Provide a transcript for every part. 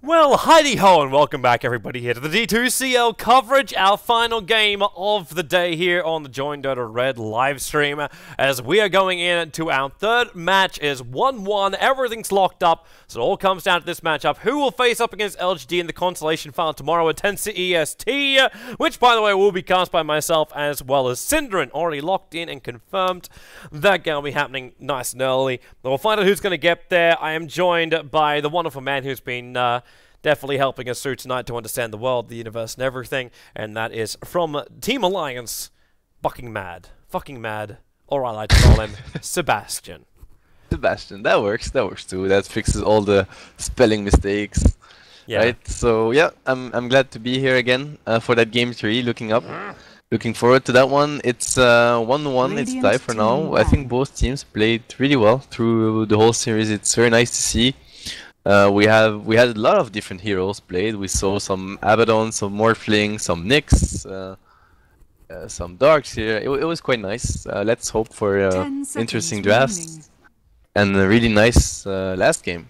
Well, heidi-ho and welcome back everybody here to the D2CL coverage, our final game of the day here on the Join Dota Red live stream, as we are going into our third match. Is 1-1, everything's locked up, so it all comes down to this matchup. Who will face up against LGD in the Constellation final tomorrow at 10 CEST, which by the way will be cast by myself as well as Synderen, already locked in and confirmed. That game will be happening nice and early. We'll find out who's going to get there. I am joined by the wonderful man who's been definitely helping us through tonight to understand the world, the universe, and everything. And that is from Team Alliance, fucking mad, or I like to call him Sebastian. Sebastian, that works too. That fixes all the spelling mistakes. Yeah. Right? So yeah, I'm glad to be here again for that game 3. Looking forward to that one. It's 1-1. It's tie for now. I think both teams played really well through the whole series. It's very nice to see. We had a lot of different heroes played. We saw some Abaddon, some Morphling, some Nyx, some Darks here. It was quite nice. Let's hope for interesting drafts and a really nice last game.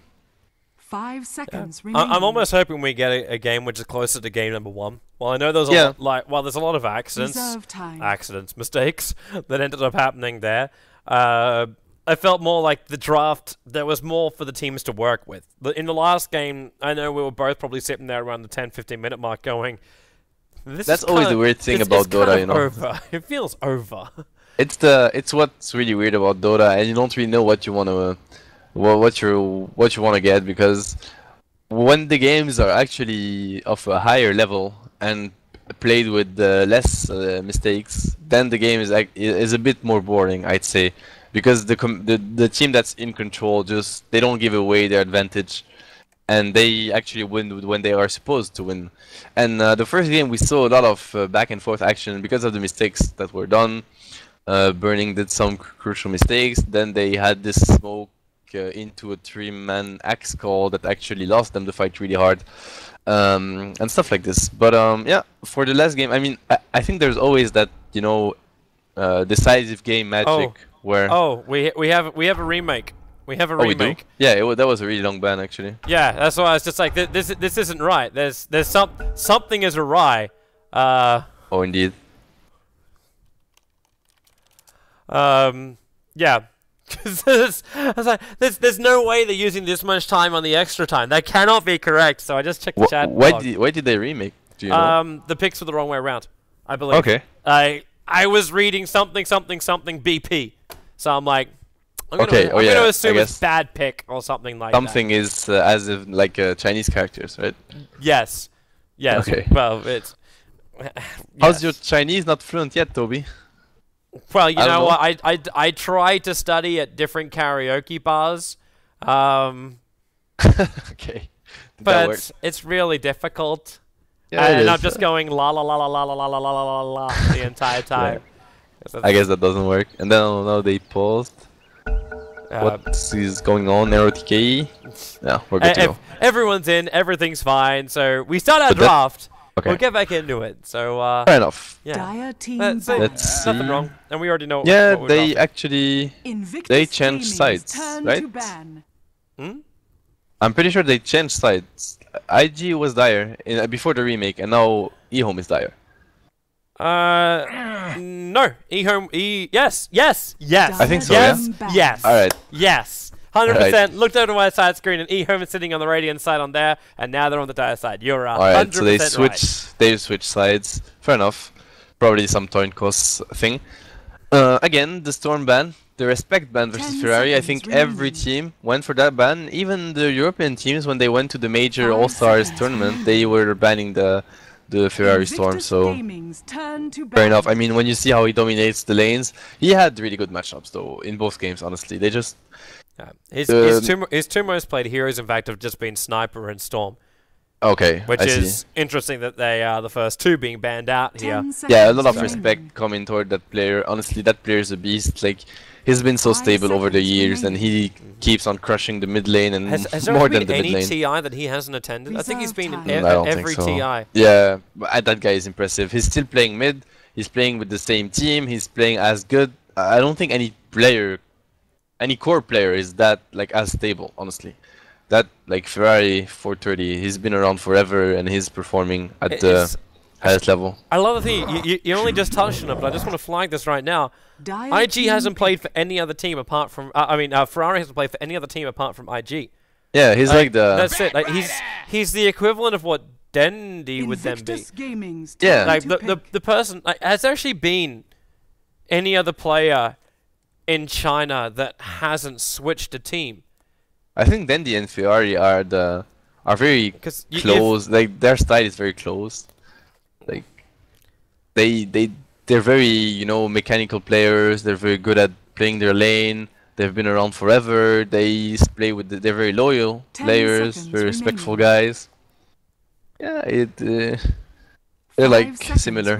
5 seconds remaining. I'm almost hoping we get a game which is closer to game number 1. Well, I know there's a lot, there's a lot of mistakes that ended up happening there. I felt more like the draft, there was more for the teams to work with. In the last game, I know we were both probably sitting there around the 10-15 minute mark going, that's always the weird thing about Dota, you know. Over. It feels over. It's what's really weird about Dota, and you don't really know what you want to what you want to get, because when the games are actually of a higher level and played with less mistakes, then the game is a bit more boring, I'd say. Because the team that's in control they don't give away their advantage, and they actually win when they are supposed to win. And the first game we saw a lot of back and forth action because of the mistakes that were done. Burning did some crucial mistakes. Then they had this smoke into a 3-man axe call that actually lost them the fight really hard, and stuff like this. But yeah, for the last game, I mean, I think there's always that, you know, decisive game magic. Where we have a remake. We have a remake. Yeah, that was a really long ban actually. Yeah, that's why I was just like, this isn't right. There's something is awry. Oh, indeed. Yeah. There's no way they're using this much time on the extra time. That cannot be correct. So I just checked the chat. Why did they remake? Do you know? The picks were the wrong way around, I believe. Okay. I was reading something BP. So I'm like, I'm gonna assume it's bad pick or something like that. Something is as if like Chinese characters, right? Yes. Yes. Okay. Well, it's. How's your Chinese not fluent yet, Toby? Well, you know what? I try to study at different karaoke bars. Okay. But it's really difficult. Yeah, and I'm just going la la la la la la la la la la la the entire time. Yeah. I guess that doesn't work. And then now they paused. What is going on? Arrow TKE? Yeah, we're good to go. Everyone's in, everything's fine. So we start our draft. Okay. We'll get back into it. So fair enough. Yeah. Let's see. Nothing wrong. And we already know. Yeah, what they actually changed sides, right? I'm pretty sure they changed sides. IG was dire before the remake, and now EHOME is dire. No. EHOME. Yes. I think so. Yes. All right. Yes. 100%. Looked over my side screen, and EHOME is sitting on the Radiant side on there, and now they're on the dire side. You're right. All right. So they right. switch sides. Fair enough. Probably some turn cost thing. Again, the Storm ban. The respect ban versus Ferrari, I think every team went for that ban. Even the European teams, when they went to the major All-Stars tournament, they were banning the Ferrari Storm, so fair enough. I mean, when you see how he dominates the lanes, he had really good matchups, though, in both games, honestly. They just... His two most played heroes, in fact, have just been Sniper and Storm. Okay, which is interesting that they are the first two being banned out here. Yeah, a lot of respect coming toward that player. Honestly, that player is a beast. Like, he's been so stable over the years, and he keeps on crushing the mid lane and more than the mid lane. Has there been any TI that he hasn't attended? I think he's been in every TI. Yeah, but that guy is impressive. He's still playing mid. He's playing with the same team. He's playing as good. I don't think any core player is that as stable, honestly. that like Ferrari 430, he's been around forever and he's performing at the highest level. I love the thing, you only just touched on it, but I just want to flag this right now. IG hasn't played for any other team apart from, Ferrari hasn't played for any other team apart from IG. Yeah, he's like the... That's it, like, he's the equivalent of what Dendy would then be. Yeah. Like, the person, like, has there actually been any other player in China that hasn't switched a team? I think Dendy and Ferrari are very close. Like their style is very close. Like they're very mechanical players. They're very good at playing their lane. They've been around forever. They play with. They're very loyal players. Very respectful guys. Yeah, they're like similar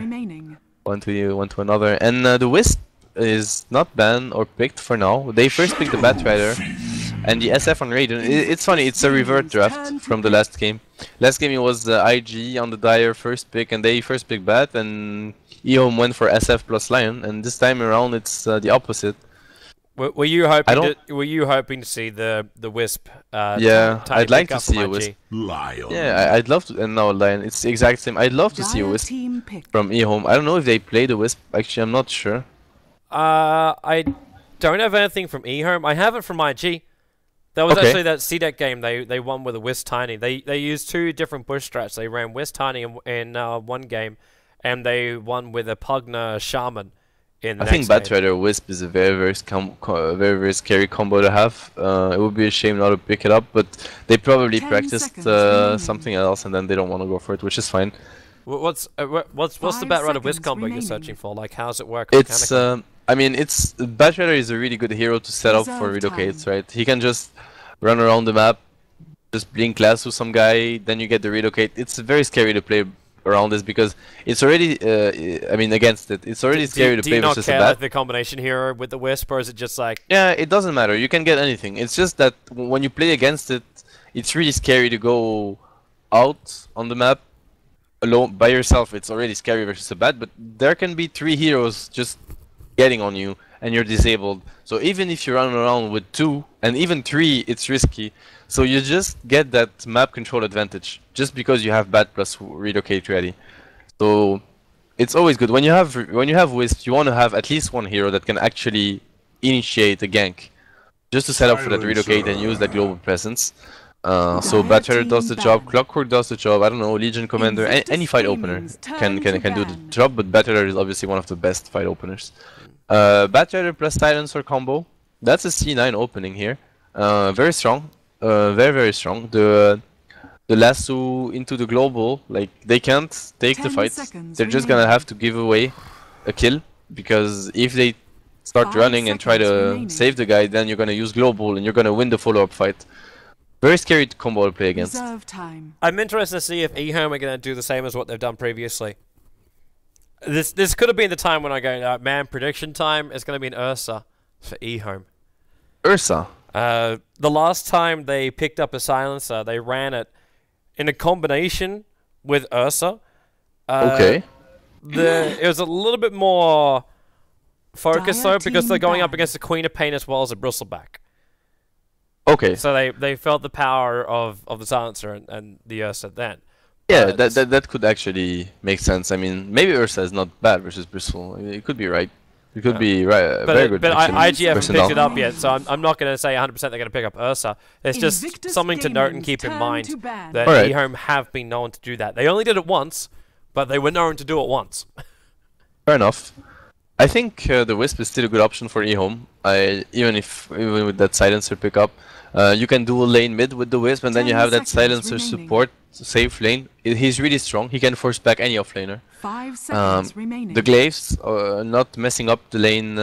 one to another. And the Wisp is not banned or picked for now. They first picked the Batrider. And the SF on Raiden, it's funny, it's a revert draft from the last game. Last game it was the IG on the Dire first pick, and they first picked Bat, and EHOME went for SF plus Lion, and this time around it's the opposite. Were you hoping to see the Wisp? Yeah, I'd like to see a Wisp. Lion. Yeah, I'd love to, and now Lion, it's the exact same. I'd love to see a Wisp from EHOME. I don't know if they play the Wisp, actually I'm not sure. I don't have anything from EHOME, I have it from IG. That was actually that C-Deck game they won with a Wisp Tiny. They used two different bush strats. They ran Wisp Tiny in one game, and they won with a Pugna Shaman in the next game. I think Batrider Wisp is a very scary combo to have. It would be a shame not to pick it up, but they probably practiced something else and then they don't want to go for it, which is fine. What's the Batrider Wisp combo you're searching for? Like, how does it work? It's I mean, Batrider is a really good hero to set up for relocates, right? He can just run around the map, just blink lasso some guy, then you get the relocate. It's very scary to play around this because it's already, I mean, against it. It's already scary to play versus a bat. Do you not care like the combination here with the Wisp, or is it just like... Yeah, it doesn't matter. You can get anything. It's just that when you play against it, it's really scary to go out on the map alone by yourself. It's already scary versus a bat, but there can be 3 heroes just getting on you and you're disabled. So even if you run around with 2 and even 3, it's risky. So you just get that map control advantage just because you have bat plus relocate ready. So it's always good when you have Wisp. You want to have at least one hero that can actually initiate a gank, just to set up for that relocate and use that global presence. So Batrider does the job, Clockwork does the job. I don't know, Legion Commander, any fight opener can do the job, but Batrider is obviously one of the best fight openers. Batrider plus Silencer combo, that's a C9 opening here. Very strong, very strong. The lasso into the global, like they can't take the fight. They're just gonna have to give away a kill, because if they start running and try to save the guy, then you're gonna use global and you're gonna win the follow-up fight. Very scary combo to play against. I'm interested to see if EHOME are going to do the same as what they've done previously. This could have been the time when I go, man, prediction time is going to be an Ursa for EHOME. Ursa? The last time they picked up a silencer, they ran it in a combination with Ursa. Okay. It was a little bit more focused though, because they're going up against the Queen of Pain as well as a Bristleback. Okay. So they felt the power of the silencer and the Ursa then. Yeah, that could actually make sense. I mean, maybe Ursa is not bad versus Bristle. I mean, it could be right. It could be right. Very good. But IG haven't picked it up yet, so I'm not going to say 100% they're going to pick up Ursa. It's just something to note and keep in mind that EHOME have been known to do that. They only did it once, but they were known to do it once. Fair enough. I think the Wisp is still a good option for EHOME. Even with that silencer pickup. You can dual lane mid with the Wisp, and then you have that silencer support, safe lane. He's really strong. He can force back any offlaner. 5 seconds remaining. The glaives, not messing up the lane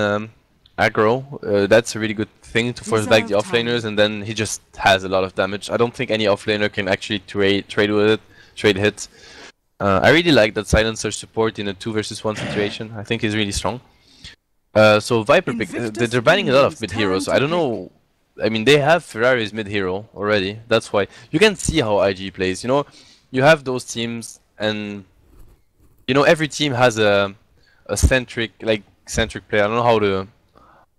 aggro, that's a really good thing to force back the offlaners, and then he just has a lot of damage. I don't think any offlaner can actually trade with it, trade hits. I really like that silencer support in a 2 versus 1 situation. I think he's really strong. So Viper pick, they're banning a lot of mid heroes. I don't know. I mean, they have Ferrari's mid-hero already, that's why. You can see how IG plays, you know, you have those teams, and, you know, every team has a centric player. I don't know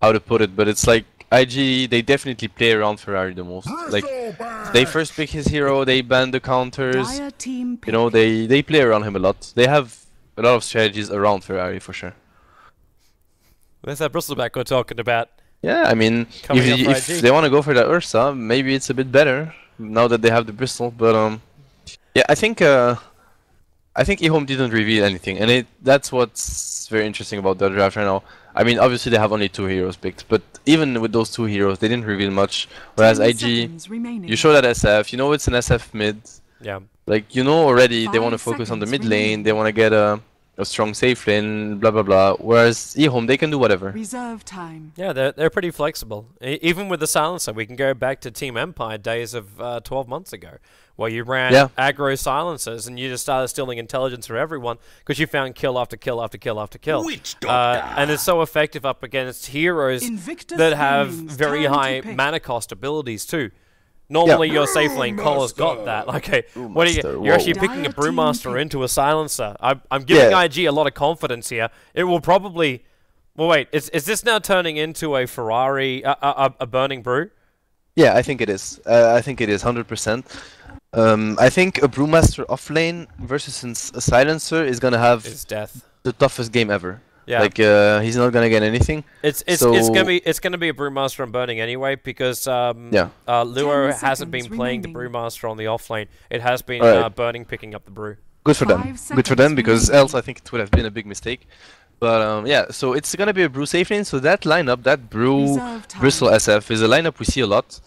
how to put it, but it's like, IG, they definitely play around Ferrari the most. Like, they first pick his hero, they ban the counters. Dire team You know, pick. they play around him a lot. They have a lot of strategies around Ferrari for sure. There's that bristleback we're talking about. Yeah, I mean, Coming up for if IG. they want to go for the Ursa, maybe it's a bit better now that they have the Bristol. But yeah, I think EHOME didn't reveal anything, and that's what's very interesting about the draft right now. I mean, obviously they have only 2 heroes picked, but even with those 2 heroes, they didn't reveal much. Whereas 10 IG, seconds remaining. you show that SF, you know it's an SF mid. Yeah. Like, you know already they want to 5 focus on the seconds mid lane, remaining. they want to get a strong safe lane, blah blah blah. Whereas EHOME, they can do whatever. Reserve time. Yeah, they're pretty flexible. Even with the silencer, we can go back to Team Empire days of 12 months ago, where you ran aggro silencers and you just started stealing intelligence from everyone because you found kill after kill after kill after kill. And it's so effective up against heroes Invictus that have remains. very Time to high pick. mana cost abilities too. Normally your safe lane Cola's got that. Okay, what are you? Brewmaster, You're actually whoa. picking a Dire team Brewmaster pick. into a silencer. I'm giving Yeah. IG a lot of confidence here. It will probably. Well, wait. Is this now turning into a Ferrari, a burning brew? Yeah, I think it is. I think it is 100%. I think a Brewmaster off lane versus a silencer is gonna have It's death. the toughest game ever. Yeah. Like he's not gonna get anything. It's So- it's gonna be a Brewmaster on burning anyway because Yeah. Luo 10 hasn't been seconds playing the remaining. Brewmaster on the off lane. It has been Alright. burning picking up the brew. Good for them. 5 Good for them seconds because remaining. else I think it would have been a big mistake. But yeah, so it's gonna be a Brew safe lane. So that lineup, that Brew Reserve time. Bristle SF is a lineup we see a lot.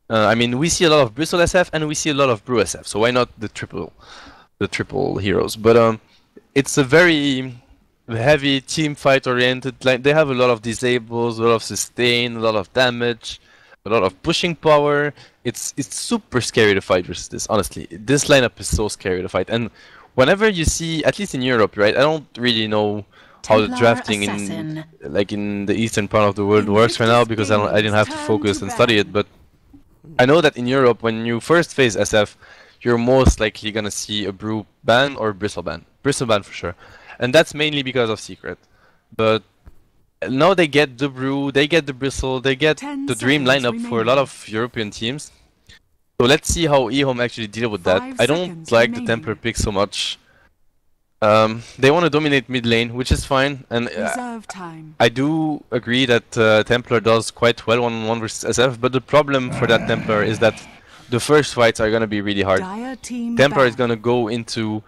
I mean, we see a lot of Bristle SF and we see a lot of Brew SF. So why not the triple heroes? But it's a very heavy team fight oriented line. They have a lot of disables, a lot of sustain, a lot of damage, a lot of pushing power. It's super scary to fight versus this. Honestly, this lineup is so scary to fight. And whenever you see, at least in Europe, right? I don't really know how the Templar drafting Assassin. in the eastern part of the world works right now because I didn't have to focus and study it. But I know that in Europe, when you first face SF, you're most likely gonna see a Brew ban or Bristle ban. Bristle ban for sure. And that's mainly because of Secret. But now they get the Brew, they get the Bristle, they get 10 the dream seconds lineup for a lot remaining. of European teams. So let's see how EHOME actually deal with that. 5 I don't seconds like the remaining. Templar pick so much. They want to dominate mid lane, which is fine. And Reserve time. I do agree that Templar does quite well 1-on-1 versus SF, but the problem for that Templar is that the first fights are gonna be really hard. Dire team Templar is back. gonna go into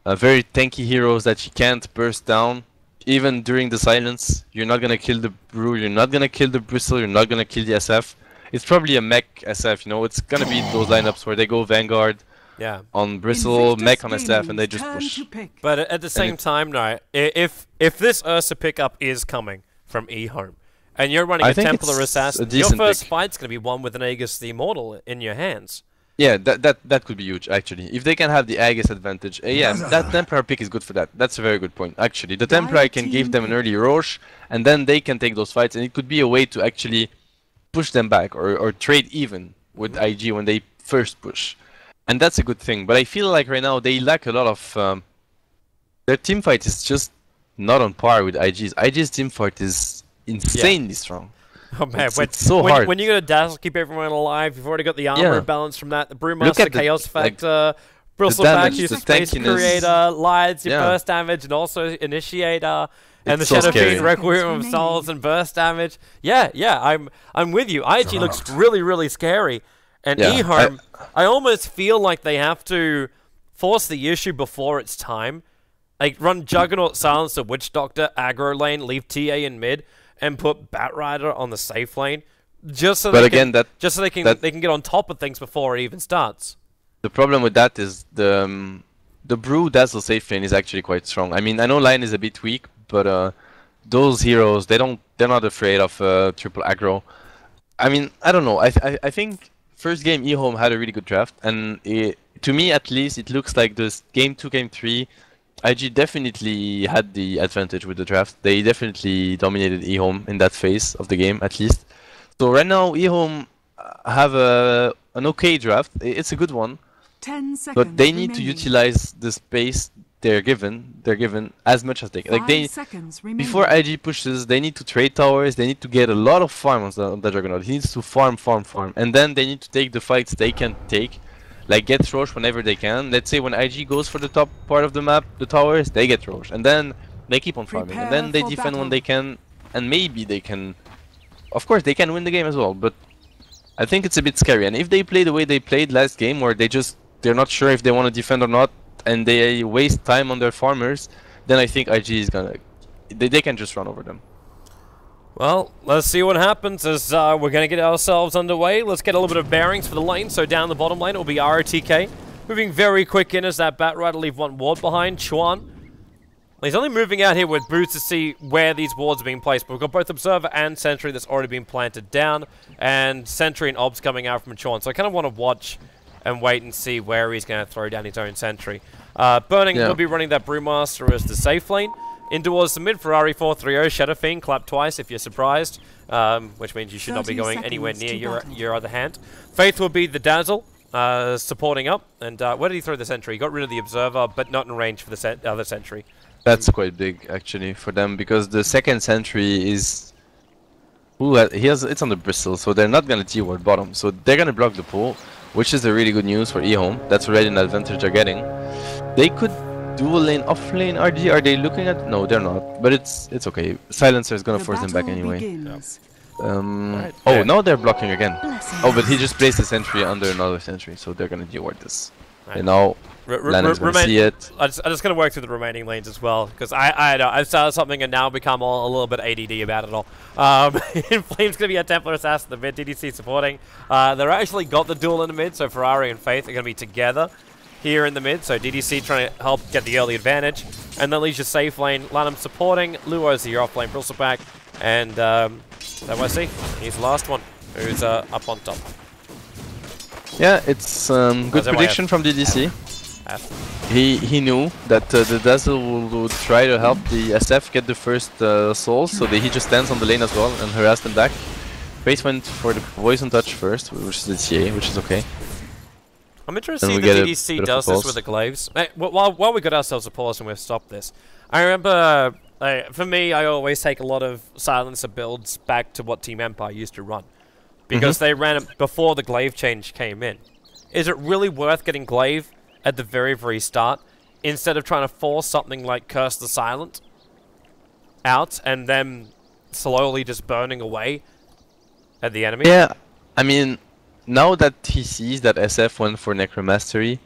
very tanky heroes that she can't burst down. Even during the silence, you're not gonna kill the Brew, you're not gonna kill the Bristle, you're not gonna kill the SF. It's probably a mech SF, you know, it's gonna be those lineups where they go Vanguard Yeah. on Bristle, Invictus mech on SF, and they Gaming's just turn push. to pick. But at the same time, no. If this Ursa pickup is coming from EHOME, and you're running I a think Templar it's Assassin, a your decent first pick. fight's gonna be one with an Aegis the Immortal in your hands. Yeah, that could be huge actually. If they can have the Aegis advantage, yeah, that Templar pick is good for that. That's a very good point actually. The Templar can give them an early Roche, and then they can take those fights, and it could be a way to actually push them back or trade even with IG when they first push, and that's a good thing. But I feel like right now they lack a lot of. Their team fight is just not on par with IG's. IG's team fight is insanely strong. Oh man, It's so hard. when you got a dazzle, keep everyone alive. You've already got the armor Yeah. balance from that. The Look Brewmaster, at the- Chaos like, Factor, Bristle damage, Back, your the Space tankiness. Creator, Lights, your Yeah. burst damage, and also Initiator, and It's the so Shadow scary. Fiend, Requiem of Remaining. Souls, and burst damage. Yeah, I'm with you. IG looks really scary, and Yeah, EHOME, I almost feel like they have to force the issue before it's time. Like run Juggernaut, Silencer, Witch Doctor, aggro lane, leave TA in mid, and put Batrider on the safe lane, just so But they again, can, just so they can that- get on top of things before it even starts. The problem with that is the Brew Dazzle safe lane is actually quite strong. I mean, I know line is a bit weak, but those heroes they're not afraid of triple aggro. I mean, I don't know. I think first game EHOME had a really good draft, and to me at least it looks like this game 2, game 3. IG definitely had the advantage with the draft. They definitely dominated EHOME in that phase of the game, at least. So right now, EHOME have an okay draft. It's a good one, 10 seconds but they need to remaining. utilize the space they're given as much as they can. Like 5 seconds remaining. before IG pushes, they need to trade towers. They need to get a lot of farm on the Juggernaut. He needs to farm, and then they need to take the fights they can take. Like get Roche whenever they can. Let's say when IG goes for the top part of the map, the towers, they get Roche, and then they keep on farming, and then they Prepare for defend when battle. they can, and maybe they can. Of course, they can win the game as well, but I think it's a bit scary. And if they play the way they played last game, where they're not sure if they want to defend or not, and they waste time on their farmers, then I think IG is gonna. They can just run over them. Well, let's see what happens as we're going to get ourselves underway. Let's get a little bit of bearings for the lane. So down the bottom lane, it will be ROTK. Moving very quick in as that Bat Rider leave one ward behind. Chuan. He's only moving out here with boots to see where these wards are being placed. But we've got both Observer and Sentry that's already been planted down. And Sentry and Obs coming out from Chuan. So I kind of want to watch and wait and see where he's going to throw down his own Sentry. Burning will be running that Brewmaster as the safe lane. Indoors the mid Ferrari 430, Shadow Fiend, clap twice if you're surprised, which means you should not be going anywhere near your other hand. Faith will be the Dazzle, supporting up, and where did he throw the Sentry? He got rid of the Observer, but not in range for the other Sentry. That's quite big actually for them, because the second Sentry is... it's on the Bristle, so they're not gonna T-ward bottom, so they're gonna block the pool, which is a really good news for EHOME. That's already an advantage they're getting. They could dual lane, off lane RG. Are they looking at? No, they're not. But it's okay. Silencer is gonna force them back anyway. Right. Oh, now they're blocking again. Oh, but he just placed a Sentry under another Sentry, so they're gonna G-ward this. Right. And now Lannon's gonna see it. I'm just gonna work through the remaining lanes as well, because I've started something and now become a little bit ADD about it all. Inflame's gonna be a Templar Assassin, the mid DDC supporting. They're actually got the duel in the mid, so Ferrari and Faith are gonna be together here in the mid, so DDC trying to help get the early advantage. And then leaves your safe lane, Lanham supporting, Luo's the off lane, Bristleback, and WSC, he's the last one, who's up on top. Yeah, it's good prediction from DDC. He knew that the Dazzle would try to help the SF get the first souls, so he just stands on the lane as well and harass them back. Faith went for the Poison Touch first, which is the CA, which is okay. I'm interested to see if the DDC does this with the glaives. Hey, while we got ourselves a pause and we've stopped this, I remember, for me, I always take a lot of Silencer builds back to what Team Empire used to run. Because they ran it before the glaive change came in. Is it really worth getting glaive at the very start, instead of trying to force something like Curse the Silent out, and then slowly just burning away at the enemy? Yeah, I mean... Now that he sees that SF went for Necromastery,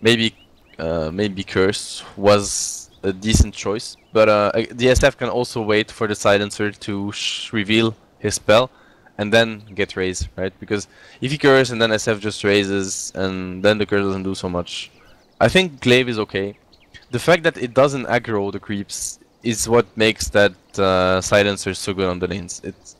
maybe Curse was a decent choice. But the SF can also wait for the Silencer to reveal his spell and then get raised, right? Because if he Curse and then SF just raises and then the Curse doesn't do so much, I think Glaive is okay. The fact that it doesn't aggro the creeps is what makes that Silencer so good on the lanes. It's,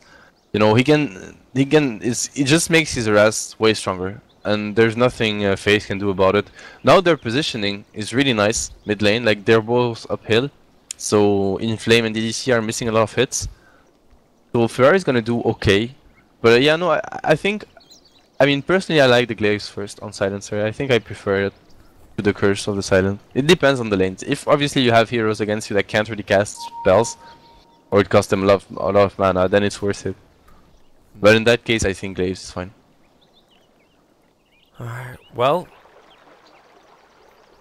you know, it just makes his harass way stronger, and there's nothing Faith can do about it. Now their positioning is really nice mid lane, like they're both uphill, so Inflame and DDC are missing a lot of hits. So Ferrari's gonna do okay, but yeah, no, I mean personally I like the Glaives first on Silencer. I think I prefer it to the Curse of the Silent. It depends on the lanes. If obviously you have heroes against you that can't really cast spells, or it costs them a lot of mana, then it's worth it. But in that case, I think Glaives is fine. Alright, well...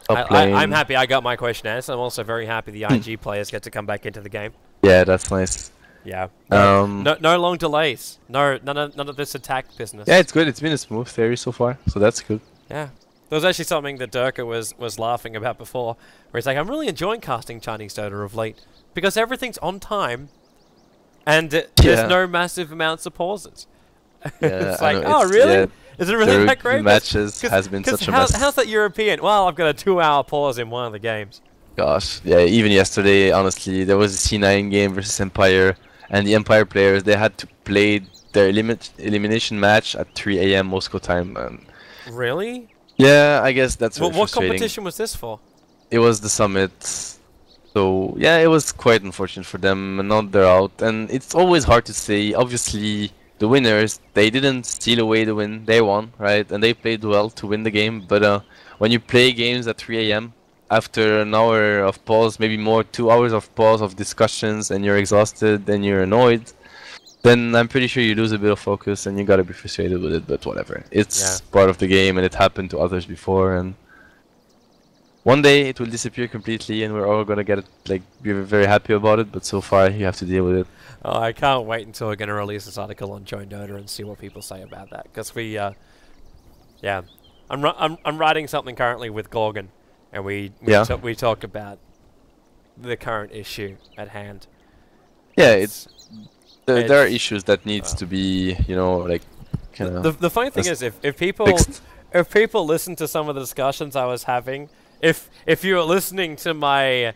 I'm happy I got my question answered. I'm also very happy the IG players get to come back into the game. Yeah, that's nice. Yeah. No long delays. None of this attack business. Yeah, it's good. It's been a smooth series so far, so that's good. Yeah. There was actually something that Durka was laughing about before, where he's like, I'm really enjoying casting Chinese Dota of late, because everything's on time, and there's no massive amounts of pauses. Yeah, it's like, oh really? Yeah, is it really that great? Matches has been such a mess. How's that European? Well, I've got a 2-hour pause in one of the games. Gosh, yeah, even yesterday, honestly, there was a C9 game versus Empire, and the Empire players, they had to play their elimination match at 3 AM Moscow time. Really? Yeah, I guess that's what competition was this for? It was the Summit. So, yeah, it was quite unfortunate for them, and now they're out. And it's always hard to say. Obviously, the winners, they didn't steal away the win. They won, right? And they played well to win the game. But when you play games at 3 AM, after an hour of pause, maybe more, 2 hours of pause of discussions, and you're exhausted and you're annoyed, then I'm pretty sure you lose a bit of focus and you gotta be frustrated with it. But whatever, it's part of the game, and it happened to others before, and one day it will disappear completely, and we're all gonna get it, like, be very happy about it. But so far, you have to deal with it. Oh, I can't wait until we're going to release this article on Join Dota and see what people say about that. Because we, yeah, I'm writing something currently with Gorgon, and we talk about the current issue at hand. Yeah, there are issues that needs to be, you know, like, the funny thing is, if people listen to some of the discussions I was having, if you were listening to my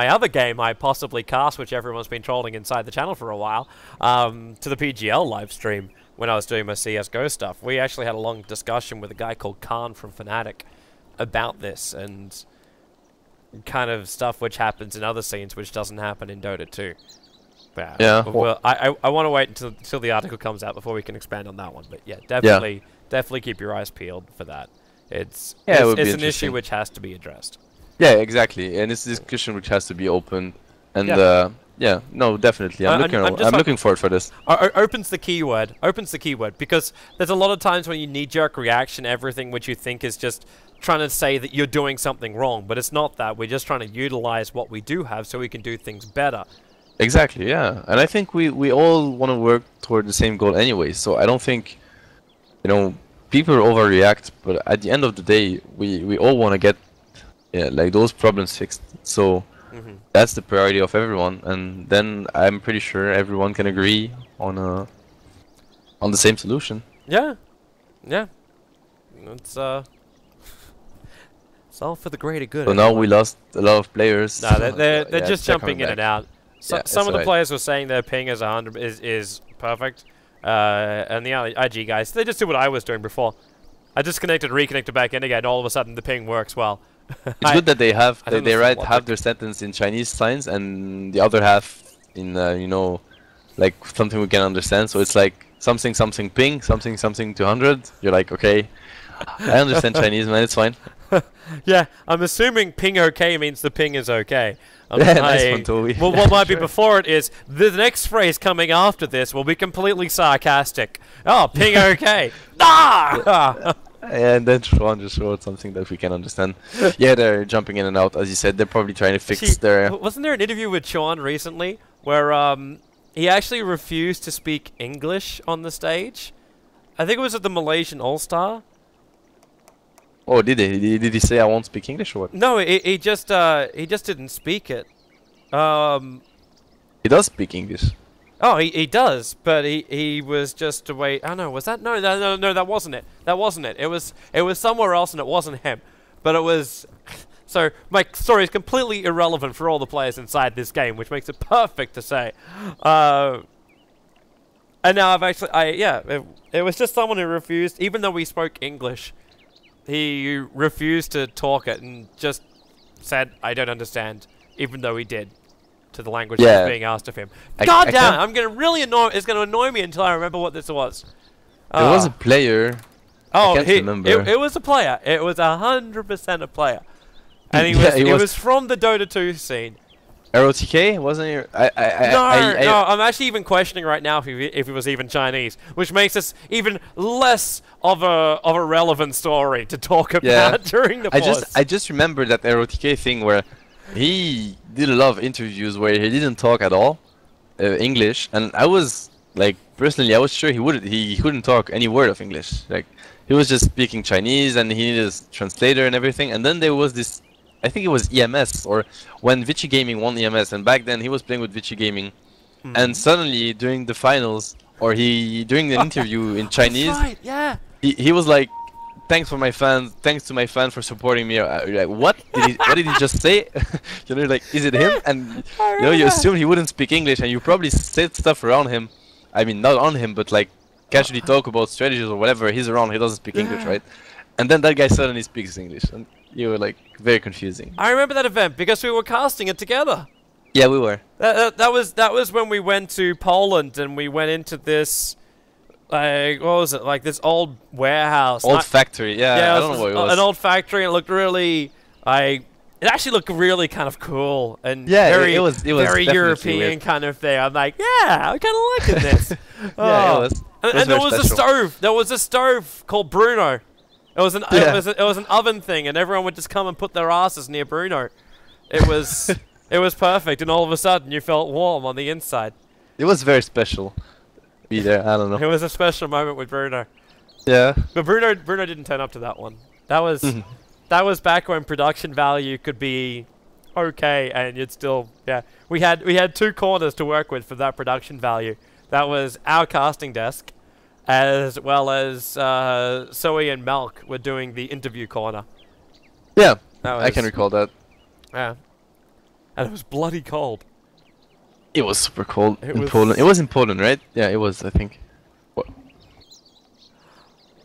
other game I possibly cast, which everyone's been trolling inside the channel for a while, to the PGL live stream when I was doing my CSGO stuff, we actually had a long discussion with a guy called Khan from Fnatic about this and kind of stuff which happens in other scenes which doesn't happen in Dota 2. But, yeah. Well, I want to wait until the article comes out before we can expand on that one. But yeah, definitely keep your eyes peeled for that. It's an issue which has to be addressed. Yeah, exactly, and it's a discussion which has to be open, and yeah, no, definitely, I'm looking forward for this. Opens the keyword, because there's a lot of times when you knee-jerk reaction, everything which you think is just trying to say that you're doing something wrong, but it's not that. We're just trying to utilize what we do have so we can do things better. Exactly, yeah, and I think we all want to work toward the same goal anyway, so I don't think, you know, people overreact, but at the end of the day, we all want to get like those problems fixed. So that's the priority of everyone, and then I'm pretty sure everyone can agree on the same solution. Yeah, yeah. It's all for the greater good. So now we lost a lot of players. No, they're just jumping in and out. So, some of the players were saying their ping is 100 is perfect, and the IG guys, they just did what I was doing before. I disconnected, reconnected back in again, and all of a sudden the ping works well. It's good that they write half their sentence in Chinese signs and the other half in you know, like something we can understand. So it's like something something ping, something something 200. You're like, okay, I understand Chinese, man. It's fine. Yeah, I'm assuming ping okay means the ping is okay. Yeah, nice one, Toby. Well, what might be before it is the next phrase coming after this will be completely sarcastic. Oh, ping okay. Ah! And then Sean just wrote something that we can understand. Yeah, they're jumping in and out, as you said. They're probably trying to fix their... Wasn't there an interview with Sean recently where he actually refused to speak English on the stage? I think it was at the Malaysian All-Star. Oh, did he? Did he say I won't speak English or what? No, he just didn't speak it. He does speak English. Oh, he does, but he was just away. Oh no, was that no, that wasn't it. That wasn't it. It was somewhere else, and it wasn't him. But it was. So my story is completely irrelevant for all the players inside this game, which makes it perfect to say. And now I've actually, it was just someone who refused, even though we spoke English, he refused to talk it and just said, "I don't understand," even though he did. To the language that was being asked of him. God damn! I'm gonna really annoy. It's gonna annoy me until I remember what this was. There was a player. Oh, I can't remember. It was a player. It was 100% a player, and he was from the Dota 2 scene. ROTK wasn't he? No, I'm actually even questioning right now if he was even Chinese, which makes this even less of a relevant story to talk about during the pause. I just remember that ROTK thing where he did a lot of interviews where he didn't talk at all English, and I was like, personally, I was sure he couldn't talk any word of English. Like, he was just speaking Chinese, and he needed a translator and everything. And then there was this, I think it was EMS, or when Vichy Gaming won EMS, and back then he was playing with Vichy Gaming, and suddenly during the finals, or during the interview in Chinese, right, yeah, he was like, thanks to my fans for supporting me. You're like, what did he just say? You know, like, is it him? And you know, you assume he wouldn't speak English, and you probably said stuff around him. I mean, not on him, but like casually talk about strategies or whatever. He's around, he doesn't speak English, right? And then that guy suddenly speaks English, and you were like, very confusing. I remember that event because we were casting it together. Yeah, we were. That was when we went to Poland and we went into this. Like, what was it? Like this old warehouse. Old factory, yeah, I don't know what it was. An old factory, and it looked really, it it actually looked really kind of cool and Yeah, very it was very definitely European weird. kind of thing. I'm like, yeah, I'm kind of liking this. Yeah, it was. And there was a stove. There was a stove called Bruno. It was an it was an oven thing, and everyone would just come and put their asses near Bruno. It was it was perfect, and all of a sudden you felt warm on the inside. It was very special. Be there, I don't know. It was a special moment with Bruno. Yeah. But Bruno didn't turn up to that one. That was that was back when production value could be okay, and you'd still We had 2 corners to work with for that production value. That was our casting desk, as well as Zoe and Malk were doing the interview corner. Yeah, I can recall that. Yeah. And it was bloody cold. It was super cold in Poland. It was in Poland, right? Yeah, it was, I think. What?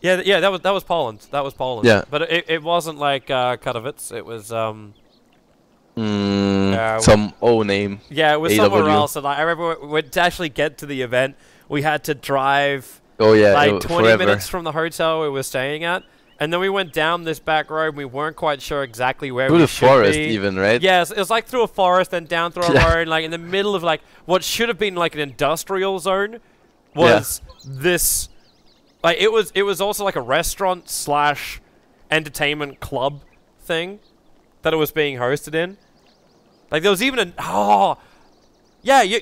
Yeah, that was Poland. That was Poland. Yeah. But it wasn't like Katowice. It was some O name. Yeah, it was AW. somewhere else. And I remember to actually get to the event, we had to drive like 20 minutes from the hotel we were staying at. And then we went down this back road, and we weren't quite sure exactly where we should be. Through the forest even, right? Yes, it was like through a forest, then down through a road, like in the middle of like what should have been like an industrial zone was this. Like it was also like a restaurant / entertainment club thing that it was being hosted in. Like there was even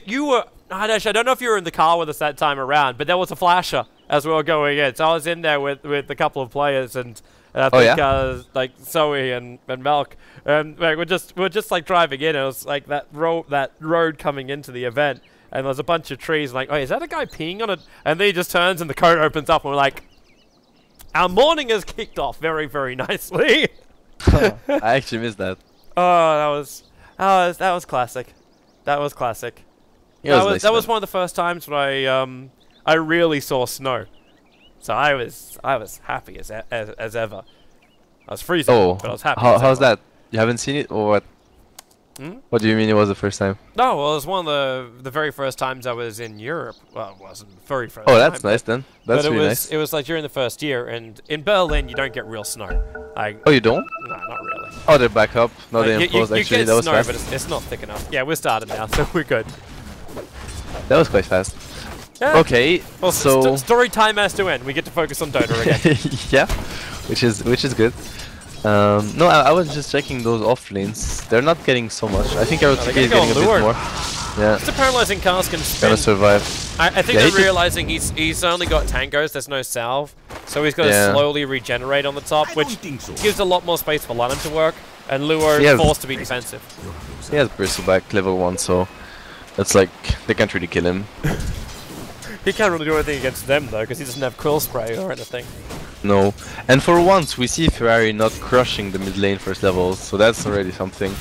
you were. Hadesh, I don't know if you were in the car with us that time around, but there was a flasher as we were going in. So I was in there with a couple of players, and I think like Zoe and Malk, and like, we're just like driving in. It was like that road coming into the event, and there's a bunch of trees. Like, oh, is that a guy peeing on it? And then he just turns, and the code opens up, and we're like, our morning has kicked off very, very nicely. I actually missed that. Oh, that was classic. That was classic. That was one of the first times when I really saw snow, so I was happy as ever. I was freezing, but I was happy. How's that? You haven't seen it, or what? What do you mean it was the first time? No, well, it was one of the very first times I was in Europe. Well, it wasn't the very first. Oh, that's nice then. That's really nice. It was like during the first year, and in Berlin you don't get real snow. Oh, you don't? No, not really. Oh, they're back up. No, they imposed. Actually, that was snow, fast. but it's not thick enough. Yeah, we're started now, so we're good. That was quite fast. Yeah. Okay, well, so story time has to end. We get to focus on Dota again. yeah, which is good. No, I was just checking those off lanes. They're not getting so much. I think ROTK is getting a bit more. Yeah. It's a paralyzing cask and spin. Gonna survive. I think they're realizing he's only got tangos. There's no salve, so he's got to slowly regenerate on the top, which gives a lot more space for Lanham to work. And Luo is forced to be defensive. He has Bristleback level 1, so that's like they can't really kill him. He can't really do anything against them though, because he doesn't have Quill Spray or anything. No, and for once we see Ferrari not crushing the mid lane first levels, so that's already something.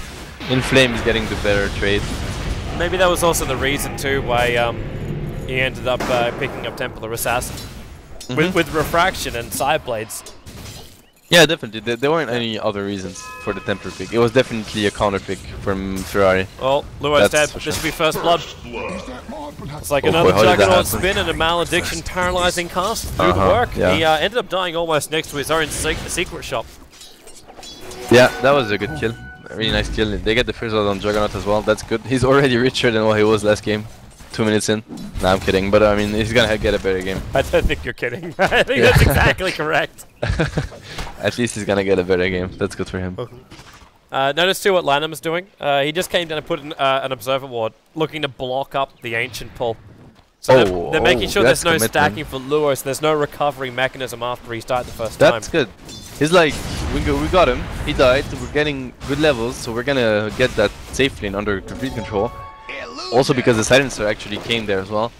Inflame is getting the better trade. Maybe that was also the reason too why he ended up picking up Templar Assassin with Refraction and Side Blades. Yeah, definitely. There weren't any other reasons for the Templar pick. It was definitely a counter pick from Ferrari. Well, Luo's dead. This should be first blood. It's like another Juggernaut spin and a Malediction paralyzing cast to do the work. Yeah. He ended up dying almost next to his own secret shop. Yeah, that was a good kill. A really nice kill. They get the first blood on Juggernaut as well. That's good. He's already richer than what he was last game. 2 minutes in. Nah, I'm kidding. But I mean, he's gonna get a better game. I don't think you're kidding. I think that's exactly correct. At least he's gonna get a better game. That's good for him. Notice too what Lanham's doing. He just came down and put an Observer Ward, looking to block up the Ancient pull. So they're making sure there's no stacking for Luo, so there's no recovery mechanism after he started the first time. That's good. He's like, we got him, he died, we're getting good levels, so we're gonna get that safe lane under complete control. Also because the Silencer actually came there as well.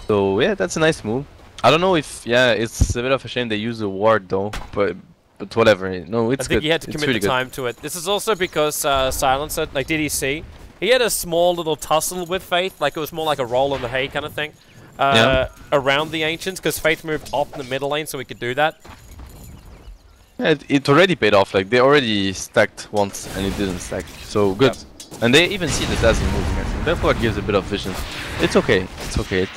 So yeah, that's a nice move. I don't know if, it's a bit of a shame they use the ward though, but whatever. No, it's good. I think he had to commit the time to it. This is also because Silencer, like DDC, he had a small little tussle with Faith, like it was more like a roll in the hay kind of thing, around the Ancients, because Faith moved off in the middle lane so he could do that. Yeah, it already paid off, like they already stacked once and it didn't stack, so good. And they even see the Dazzle moving, I think. Therefore it gives a bit of vision. It's okay. It's okay.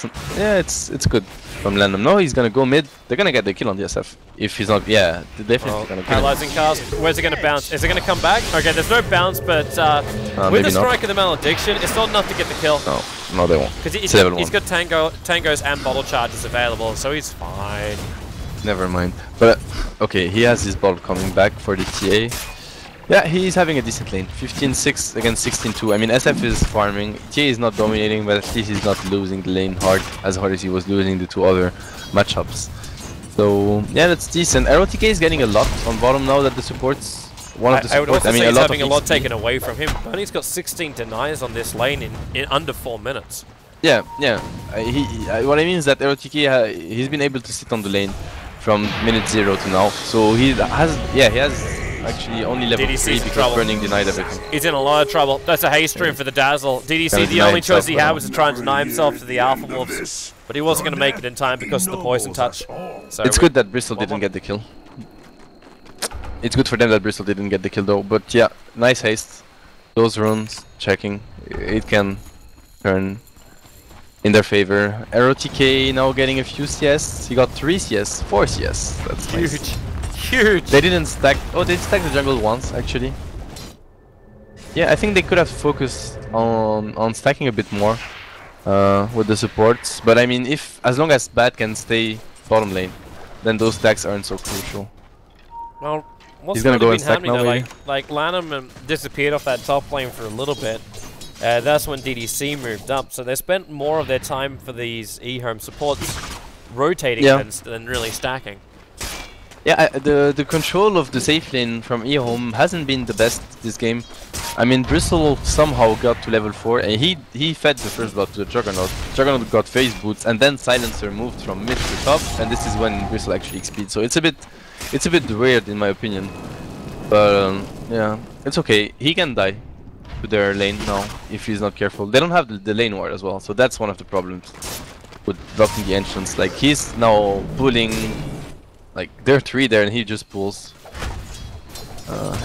It's good from Landom. No, he's gonna go mid. They're gonna get the kill on the SF. If he's not, yeah, they're definitely gonna kill him. Paralyzing cast. Where's it gonna bounce? Is it gonna come back? Okay, there's no bounce, but with the strike of the malediction, it's not enough to get the kill. No, they won't. Because he's got tangos and bottle charges available, so he's fine. Never mind. But okay, he has his bottle coming back for the TA. Yeah, he's having a decent lane. 15-6 against 16-2. I mean, SF is farming. TA is not dominating, but at least he's not losing the lane as hard as he was losing the two other matchups. So yeah, that's decent. ROTK is getting a lot on bottom now that the supports. One of the supports. I would also say he's having a lot XP. taken away from him. Bunny's got 16 denies on this lane in under 4 minutes. Yeah. What I mean is that ROTK he's been able to sit on the lane from minute 0 to now. So he has actually only level 3 because burning denied everything. He's in a lot of trouble. That's a haste stream for the Dazzle. DDC, the only choice he had was to try and deny himself to the Alpha Wolves. But he wasn't going to make it in time because of the poison touch. So it's good that Bristol didn't get the kill. It's good for them that Bristol didn't get the kill though. But yeah, nice haste. Those runes, checking. It can turn in their favor. ROTK now getting a few CS. He got 3 CS, 4 CS. That's huge. Nice. Huge! They didn't stack. Oh, they stacked the jungle once, actually. Yeah, I think they could have focused on stacking a bit more with the supports. But I mean, as long as Bat can stay bottom lane, then those stacks aren't so crucial. Well, what's he's gonna go and stack now, like Lanham disappeared off that top lane for a little bit. That's when DDC moved up, so they spent more of their time for these EHOME supports rotating than really stacking. Yeah, the control of the safe lane from EHOME hasn't been the best this game. I mean, Bristol somehow got to level 4 and he fed the first blood to the Juggernaut. Juggernaut got phase boots and then Silencer moved from mid to top, and this is when Bristol actually XP'd. So it's a bit weird in my opinion. But yeah, it's okay. He can die to their lane now if he's not careful. They don't have the lane ward as well, so that's one of the problems with blocking the entrance. Like, he's now pulling. Like, there are 3 there and he just pulls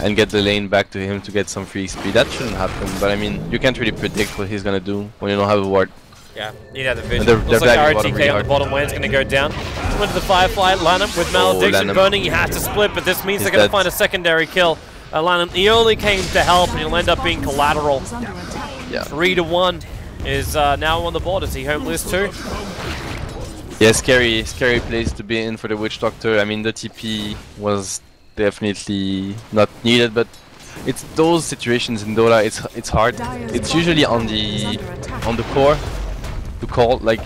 and get the lane back to him to get some free XP. That shouldn't happen, but I mean, you can't really predict what he's gonna do when you don't have a ward. Yeah, you have the vision. Looks like RTK on the bottom lane's gonna go down. Went to the Firefly, Lanham with Malediction burning, he has to split, but this means they're gonna find a secondary kill. Lanham, he only came to help and he'll end up being collateral. Yeah. 3-1 is now on the board. Is he home list too? Yeah, scary place to be in for the Witch Doctor. I mean, the TP was definitely not needed, but it's those situations in Dota. It's hard. It's usually on the core to call. Like,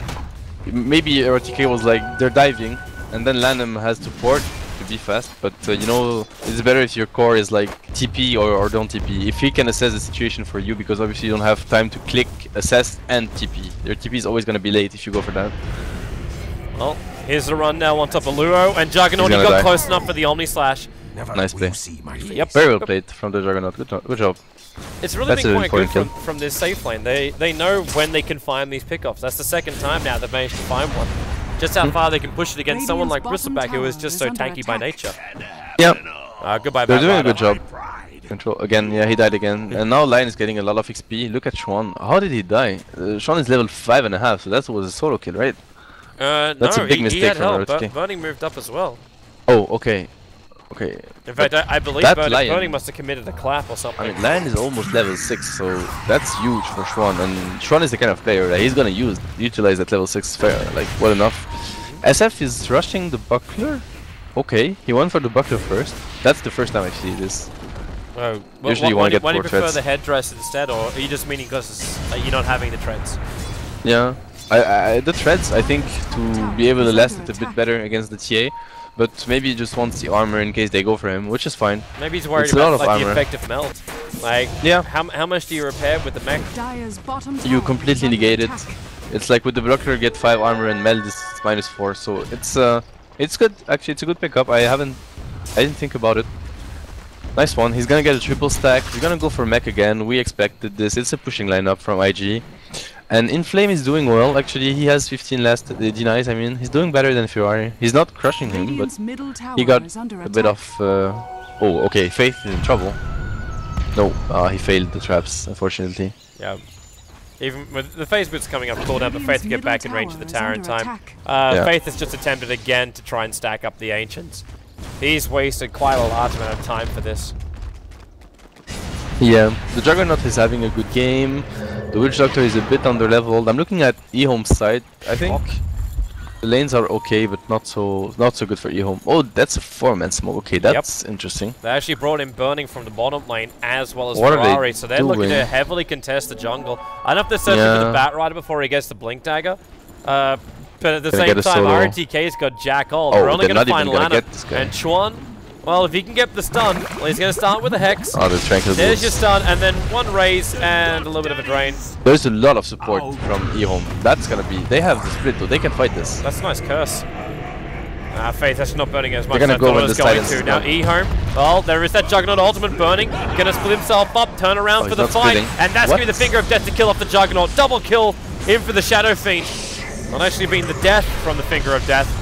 maybe RTK was like they're diving, and then Lanham has to port to be fast. But you know, it's better if your core is like TP or don't TP. If he can assess the situation for you, because obviously you don't have time to click, assess, and TP. Your TP is always gonna be late if you go for that. Well, here's the run now on top of Luo, and Juggernaut, he got close enough for the Omni Slash. Nice play. Yep. Very well played from the Juggernaut. Good job. It's really been quite good from this safe lane. They know when they can find these pickoffs. That's the second time now they've managed to find one. Just how far they can push it against someone like Bristleback, who is just so tanky by nature. Yep. Goodbye, they're doing a good job. Control again. Yeah, he died again. And now Lion is getting a lot of XP. Look at Schwan. How did he die? Schwan is level 5.5, so that was a solo kill, right? That's a big mistake from RTK. Burning moved up as well. Oh, okay. Okay. In fact, I believe Burning must have committed a clap or something. I mean, Lion is almost level 6, so that's huge for Schwan. And Schwan is the kind of player that he's gonna utilize that level 6 fair. Like, well enough. SF is rushing the buckler. Okay, he went for the buckler first. That's the first time I see this. Oh, well, usually you want to get 4 treads. Why do you prefer treads. the headdress instead, or are you just meaning because you're not having the treads? Yeah. The treads, I think, to be able to last it a bit better against the TA, but maybe he just wants the armor in case they go for him, which is fine. Maybe he's worried about like the effective melt. Like, yeah. How much do you repair with the mech? You completely negate it. It's like with the blocker, get 5 armor and meld is -4, so it's good. Actually, it's a good pickup. I didn't think about it. Nice one. He's gonna get a triple stack. He's gonna go for mech again. We expected this. It's a pushing lineup from IG. And Inflame is doing well. Actually, he has 15 last denies. I mean, he's doing better than Ferrari. He's not crushing him, but he got a bit of... oh, okay. Faith is in trouble. No, he failed the traps, unfortunately. Yeah. Even with the phase boots coming up cooldown, but Faith to get back in range of the tower in time. Yeah. Faith has just attempted again to try and stack up the Ancients. He's wasted quite a large amount of time for this. Yeah, the Juggernaut is having a good game. The Witch Doctor is a bit underleveled. I'm looking at EHOME's side. I think the lanes are okay, but not so good for EHOME. Oh, that's a 4-man smoke. Okay, that's interesting. They actually brought in Burning from the bottom lane as well as What Ferrari, are so they're looking to heavily contest the jungle. I don't know if they're searching for the Bat Rider before he gets the Blink Dagger. But at the same time, RTK's got Jack All. They're only going to find Lana and Chuan. Well, if he can get the stun, well, he's going to start with a Hex. Oh, the Tranquil There's your stun, and then one raise and a little bit of a drain. There's a lot of support from EHOME. That's going to be... They have the split, though. They can fight this. That's a nice curse. Faith, that's not burning as much as I thought it was going to. Now EHOME, well, there is that Juggernaut ultimate burning. Gonna split himself up, turn around for the fight, and that's going to be the Finger of Death to kill off the Juggernaut. Double kill in for the Shadow Fiend. Not actually being the death from the Finger of Death.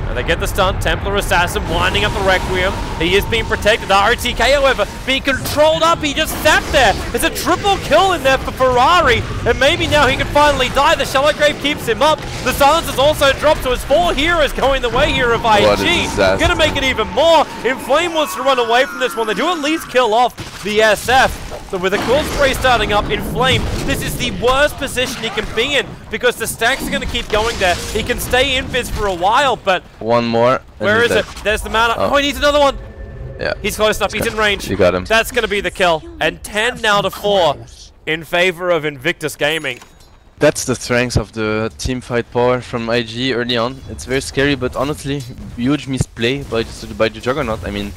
And they get the stun. Templar Assassin winding up the Requiem. He is being protected. The RTK, however, being controlled up. He just sat there. There's a triple kill in there for Ferrari. And maybe now he can finally die. The Shallow Grave keeps him up. The silencer's also dropped, so it's 4 heroes going the way here of ENG. Gonna make it even more. Inflame wants to run away from this one. They do at least kill off the SF. So with the Cool Spray starting up, Inflame, this is the worst position he can be in because the stacks are going to keep going there. He can stay in Fizz for a while, but... One more. Where is it? There's the mana. Oh, he needs another one. Yeah. He's close enough. He's in range. You got him. That's going to be the kill. And 10 now to 4 in favor of Invictus Gaming. That's the strength of the team fight power from IG early on. It's very scary, but honestly, huge misplay by the Juggernaut. I mean,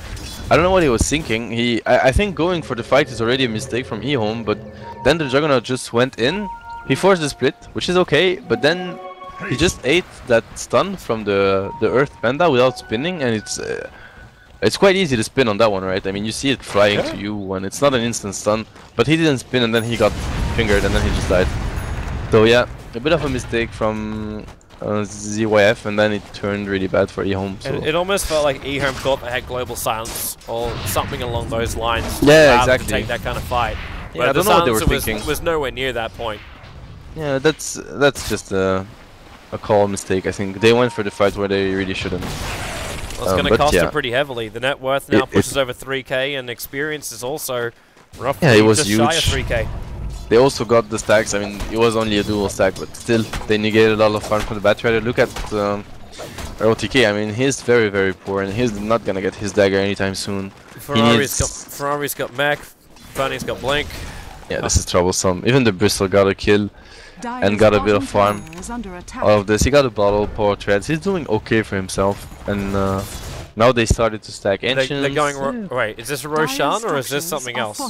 I don't know what he was thinking. I think going for the fight is already a mistake from EHOME, but then the Juggernaut just went in. He forced the split, which is okay, but then he just ate that stun from the Earth Panda without spinning, and it's quite easy to spin on that one, right? I mean, you see it flying to you when it's not an instant stun, but he didn't spin and then he got fingered and then he just died. So yeah, a bit of a mistake from ZYF, and then it turned really bad for EHOME. So. It almost felt like EHOME thought they had global silence or something along those lines. Yeah, exactly. To take that kind of fight. Yeah, but I don't know what they were thinking. Was nowhere near that point. Yeah, that's just a call mistake. I think they went for the fight where they really shouldn't. Well, it's going to cost them pretty heavily. The net worth now pushes over 3k, and experience is also roughly just shy of 3k. They also got the stacks. I mean, it was only a dual stack, but still, they negated a lot of farm from the Bat Rider. Look at ROTK. I mean, he's very, very poor, and he's not gonna get his dagger anytime soon. Ferrari's got mech. Bunny's got blink. Yeah, this is troublesome. Even the Bristol got a kill and got a bit of farm. All of this, he got a bottle, power treads. He's doing okay for himself, and now they started to stack Ancients. They're going... Wait, is this a Roshan or is this something else?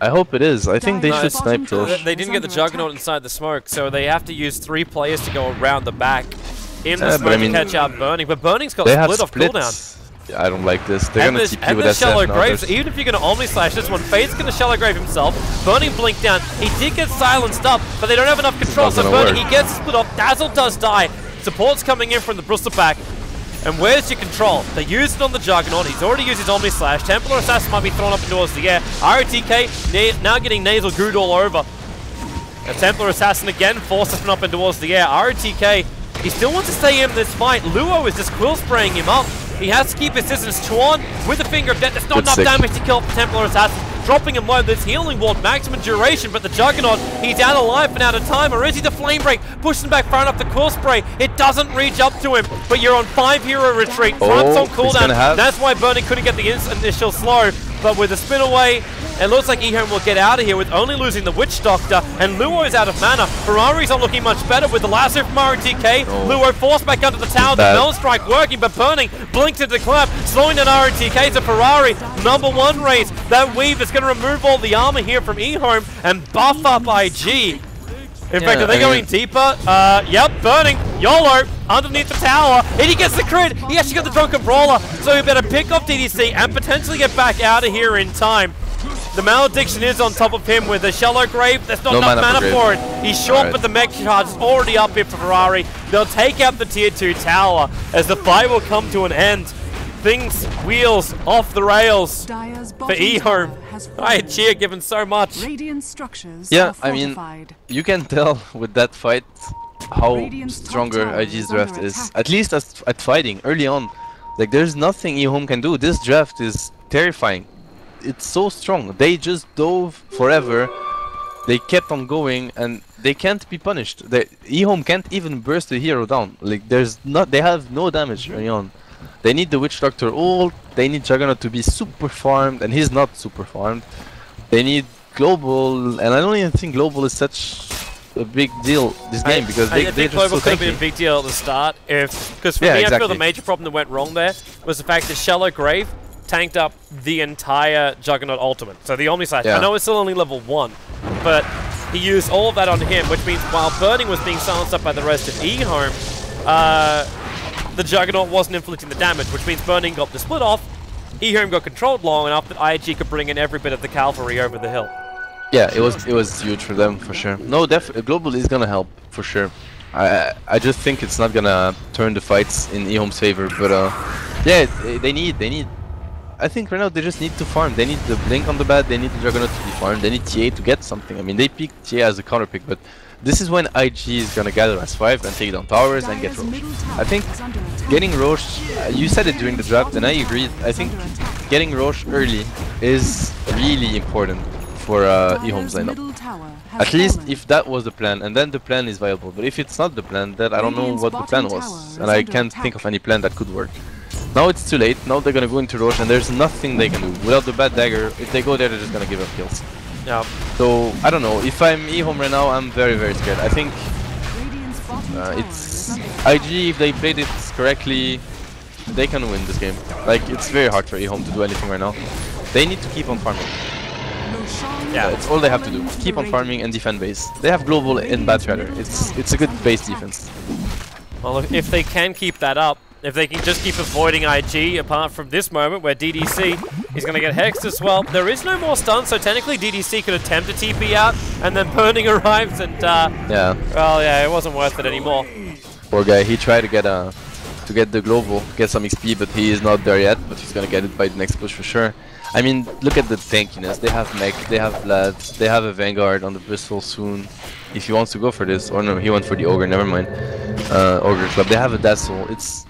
I hope it is. I think they should snipe those. They didn't get the Juggernaut inside the smoke, so they have to use 3 players to go around the back in the smoke to catch out Burning. But Burning's got split off cooldown. Yeah, I don't like this. They're gonna TP with SF Shallow Graves, even if you're gonna Omni Slash this one, Fade's gonna Shallow Grave himself. Burning blinked down. He did get silenced up, but they don't have enough control, so Burning, he gets split off. Dazzle does die. Support's coming in from the Bristol back. And where's your control? They used it on the Juggernaut. He's already used his Omni Slash. Templar Assassin might be thrown up towards the air. ROTK now getting nasal gooed all over. And Templar Assassin again forces him up and towards the air. ROTK, he still wants to stay in this fight. Luo is just quill spraying him up. He has to keep his distance. Chuan with the Finger of Death. There's not enough damage to kill Templar Assassin. Dropping him low. This healing ward, maximum duration, but the Juggernaut, he's out of life and out of time. Or is he the Flame Break? Pushing back far enough the Quill Spray. It doesn't reach up to him, but you're on 5 hero retreat. Front's on cooldown. That's why Burning couldn't get the initial slow. But with the spin away, it looks like EHOME will get out of here with only losing the Witch Doctor, and Luo is out of mana. Ferrari's not looking much better with the lasso from RTK. Luo forced back under the tower, the Mel Strike working, but Burning blinks into the clap, slowing down RTK to Ferrari. #1 race. That weave is going to remove all the armor here from EHOME and buff up IG. In fact, are they going deeper? Yep, Burning, YOLO, underneath the tower, and he gets the crit! He actually got the Drunken Brawler, so he better pick off DDC and potentially get back out of here in time. The Malediction is on top of him with a Shallow Grave. There's not enough mana for it. He's short, but the mech charge is already up here for Ferrari. They'll take out the tier 2 tower as the fight will come to an end. things, wheels off the rails Dire's for bottom EHOME. tower has fallen. IG are given so much. Radiant structures Yeah, are I mean, fortified. you can tell with that fight how Radiant's top stronger tower IG's is draft under is. attack. At least at fighting early on. Like, there's nothing EHOME can do. This draft is terrifying. It's so strong. They just dove forever. They kept on going, and they can't be punished. EHOME can't even burst the hero down. Like, they have no damage early on. They need the Witch Doctor ult. They need Juggernaut to be super farmed, and he's not super farmed. They need Global, and I don't even think Global is such a big deal this game because I they're think just Global so could have been a tanky. big deal at the start, because for Yeah, me, I feel exactly. the major problem that went wrong there was the fact that Shallow Grave tanked up the entire Juggernaut ultimate. So the Omnislash, Yeah. I know it's still only level 1, but he used all of that on him, which means while Burning was being silenced up by the rest of EHOME, the Juggernaut wasn't inflicting the damage, which means Burning got the split off, EHOME got controlled long enough that IG could bring in every bit of the cavalry over the hill. Yeah, it was huge for them for sure. No, Global is gonna help for sure. I just think it's not gonna turn the fights in EHOME's favor, but yeah, they need. I think right now they just need to farm. They need the Blink on the bat. They need the Juggernaut to be farmed. They need TA to get something. I mean, they picked TA as a counter pick, but this is when IG is gonna gather as 5 and take down towers and get Dire's Roche. middle tower I think is under attack. getting Roche, you said it during the draft, and I agreed. I think getting Roche early is really important for EHOME's Dire's lineup. middle tower has At least fallen. if that was the plan, and then the plan is viable. But if it's not the plan, then I don't know Radiant's what the plan bottom was, tower and is I under can't attack. think of any plan that could work. Now it's too late. Now they're gonna go into Roche, and there's nothing they can do without the bad dagger. If they go there, they're just gonna give up kills. Yeah. So I don't know. If I'm EHOME right now, I'm very scared. I think Radiant's bottom tower it's is under attack. IG. If they played it correctly, they can win this game. Like, it's very hard for EHOME to do anything right now. They need to keep on farming. Roshan Yeah, That's all they have to do. fallen to Keep the on farming and defend base. They have Global in Batrider. It's a good base defense. Well, if they can keep that up, if they can just keep avoiding IG, apart from this moment where DDC is going to get hexed as well, there is no more stun, so technically DDC could attempt to TP out, and then Burning arrives, and Yeah. well, yeah, it wasn't worth it anymore. Poor guy, he tried to get the Global, get some XP, but he is not there yet, but he's gonna get it by the next push for sure. I mean, look at the tankiness. They have Mech, they have Vlad, they have a Vanguard on the Bristol soon. If he wants to go for this, or no, he went for the Ogre, never mind. Ogre Club, they have a Dazzle. It's...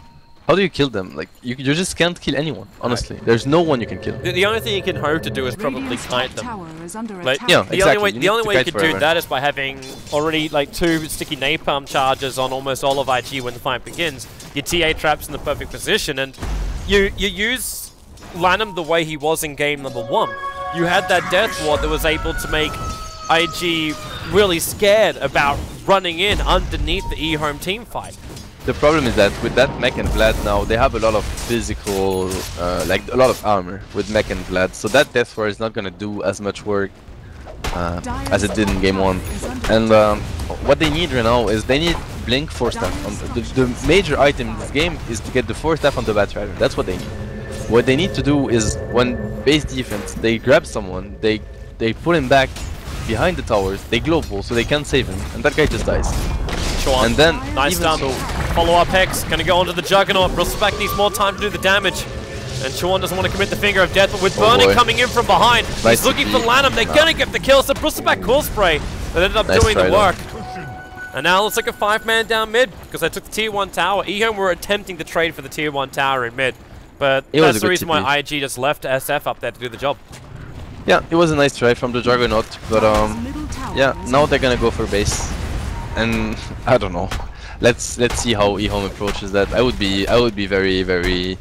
How do you kill them? Like, you just can't kill anyone, honestly. There's no one you can kill. The only thing you can hope to do is probably Radiant's kite top them. tower is under Like, attack. Yeah, the exactly. only You way need you to can kite do forever. that is by having already like 2 sticky napalm charges on almost all of IG when the fight begins. Your TA traps in the perfect position, and you use Lanham the way he was in game number 1. You had that Death Ward that was able to make IG really scared about running in underneath the EHOME team fight. The problem is that with that Mech and Vlad now, they have a lot of physical, like a lot of armor with Mech and Vlad, so that Death Ward is not gonna do as much work as it did in game 1. And what they need right now is they need Blink 4 staff. The major item in this game is to get the 4 staff on the Batrider. That's what they need. What they need to do is when base defense, they grab someone, they put him back behind the towers, they global so they can't save him, and that guy just dies. Chuan, And then nice even stun. so, Follow-up Hex, gonna go onto the Juggernaut. Bristleback needs more time to do the damage. And Chuan doesn't want to commit the finger of death, but with Burning boy. coming in from behind, Nice he's looking TP. for Lanham. They're gonna get the kill, so Bristleback Cool Spray that ended up Nice doing the try, though. work. And now let's look at 5-man down mid, because they took the tier 1 tower. EHOME were attempting to trade for the tier 1 tower in mid, but It was that's a the good reason why TP. IG just left SF up there to do the job. yeah, it was a nice try from the Juggernaut, but Dire's middle tower yeah, is now under they're gonna go for base, and I don't know. Let's see how EHOME approaches that. I would be very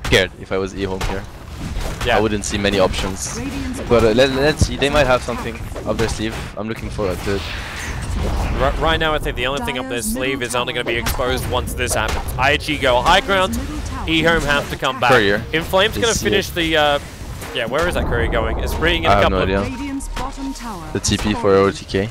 scared if I was EHOME here. Yeah. I wouldn't see many options. Radiant's But bottom let's see. They tower might is have under something attack. up their sleeve. I'm looking forward to it. Right now, I think the only thing up their Dire's sleeve middle is only going to be tower has exposed fallen. once this happens. IG go high ground, Middle tower EHOME is have under to come attack. back. Courier. Inflame's going to Is finish the, yeah, where is that courier going? It's bringing in I a have couple no of... idea. Radiant's bottom tower The has TP for fallen. OTK.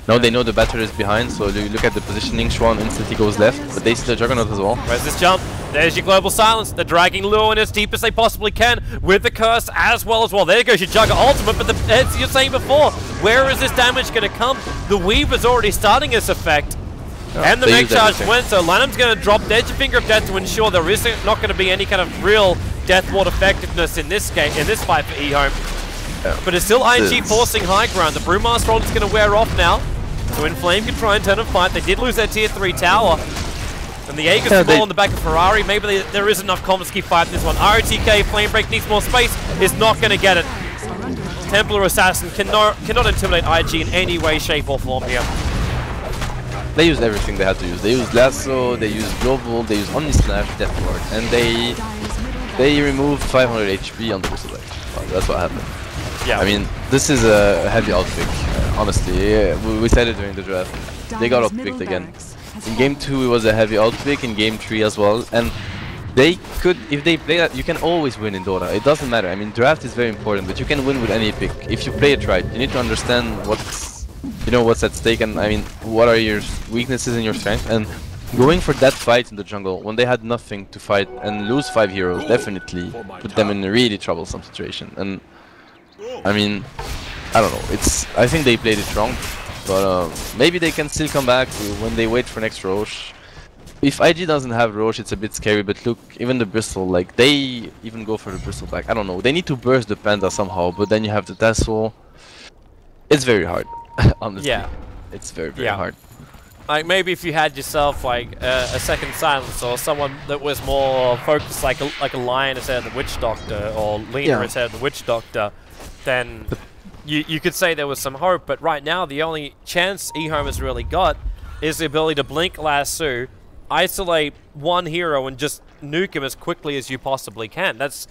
Now they know the batter is behind, so you look at the positioning. Schwan instantly goes left, but they see the Juggernaut as well. Where's this jump? There's your global silence. They're dragging Luo in as deep as they possibly can with the curse as well. There goes your Jugger ultimate, but as you're saying before, where is this damage going to come? The Weaver's already starting its effect. And the they mech use charge everything. went, so Lanham's going to drop Edge Finger of Death to ensure there is not going to be any kind of real Death Ward effectiveness in this game, in this fight for EHOME. Yeah. But it's still ING forcing high ground. The Brewmaster ult is going to wear off now. So Inflame can try and turn a fight. They did lose their tier 3 tower. And the Aegis ball on the back of Ferrari. Maybe there is enough comms to keep fighting this one. ROTK, Flame Break needs more space. Is not going to get it. Templar Assassin cannot intimidate IG in any way, shape or form here. They used everything they had to use. They used Lasso, they used Global, they used Omni Slash, Death Ward, and they removed 500 HP on the Bristol. That's what happened. Yeah. I mean, this is a heavy outpick, honestly. Yeah, we said it during the draft. They got outpicked again. In game 2 it was a heavy outpick, in game 3 as well, and they could, if they play that, you can always win in Dota. It doesn't matter. I mean, draft is very important, but you can win with any pick if you play it right. You need to understand what's at stake, and I mean, what are your weaknesses and your strengths. And going for that fight in the jungle when they had nothing to fight and lose 5 heroes definitely put them in a really troublesome situation. And I mean, I don't know. I think they played it wrong, but maybe they can still come back when they wait for next Roche. If IG doesn't have Roche, it's a bit scary, but look, even the Bristol, like, they even go for the Bristol back. I don't know, they need to burst the Panda somehow, but then you have the Tassel. It's very hard, honestly. Yeah. It's very, very hard. Like, maybe if you had yourself, like, a second Silence, or someone that was more focused, like a Lion instead of the Witch Doctor, or Lena instead of the Witch Doctor, then you could say there was some hope, but right now, the only chance EHOME has really got is the ability to blink Lasso, isolate one hero and just nuke him as quickly as you possibly can. That's